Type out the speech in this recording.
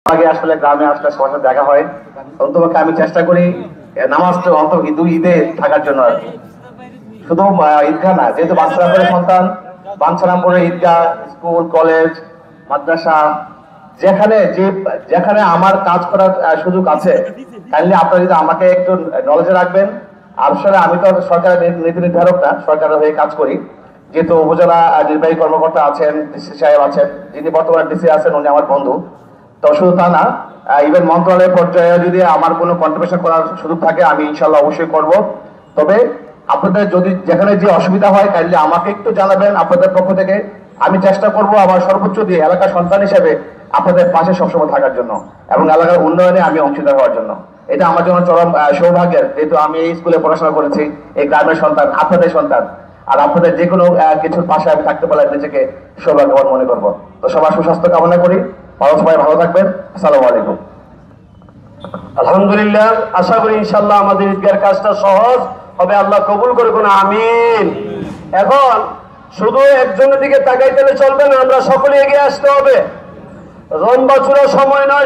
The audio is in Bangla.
আগে আসলে গ্রামে আসলে সবার সাথে দেখা হয়। অন্তপক্ষে আমি চেষ্টা করি নামাজটা অন্তত দুই ঈদে থাকার জন্য আর কি। শুধু ঈদগাহ না, যেহেতু বাঞ্ছারামপুরের সন্তান, বাঞ্ছারামপুরের ঈদগাহ, স্কুল, কলেজ, মাদ্রাসা, যেখানে আমার কাজ করার সুযোগ আছে, কাইন্ডলি আপনারা যদি আমাকে একটু নলেজে রাখবেন। আসলে আমি তো সরকারের নীতি নির্ধারক না, সরকারের হয়ে কাজ করি। যেহেতু উপজেলা নির্বাহী কর্মকর্তা আছেন, ডিসি সাহেব আছেন, যিনি বর্তমানে ডিসি আছেন, উনি আমার বন্ধু। তো শুধু তা না, ইভেন মন্ত্রণালয়ের পর্যায়ে যদি আমার কোনো কন্ট্রিবিউশন করার সুযোগ থাকে, আমি ইনশাল্লাহ অবশ্যই করব। তবে আপনাদের যদি যেখানে যে অসুবিধা হয়, কাইন্ডলি আমাকে একটু জানাবেন আপনাদের পক্ষ থেকে। আমি চেষ্টা করব আমার সর্বোচ্চ দিয়ে এলাকার সন্তান হিসেবে আপনাদের পাশে সবসময় থাকার জন্য এবং এলাকার উন্নয়নে আমি অংশীদার হওয়ার জন্য। এটা আমার জন্য চরম সৌভাগ্যের, যেহেতু আমি এই স্কুলে পড়াশোনা করেছি, এই গ্রামের সন্তান, আপনাদের সন্তান। আর আপনাদের যে কোনো কিছুর পাশে আমি থাকতে পারলে নিজেকে সৌভাগ্যবান মনে করব। তো সবার সুস্বাস্থ্য কামনা করি। সবাই ভালো থাকবেন। আসসালামু আলাইকুম। আলহামদুলিল্লাহ, আশা করি ইনশাল্লাহ আমাদের ঈদগার কাজটা সহজ হবে, আল্লাহ কবুল করে কোন আমিন। এখন শুধু একজনের দিকে তাকাইতে চলবে না, আমরা সকলে এগিয়ে আসতে হবে। রম্বা চূড়া সময় নয়।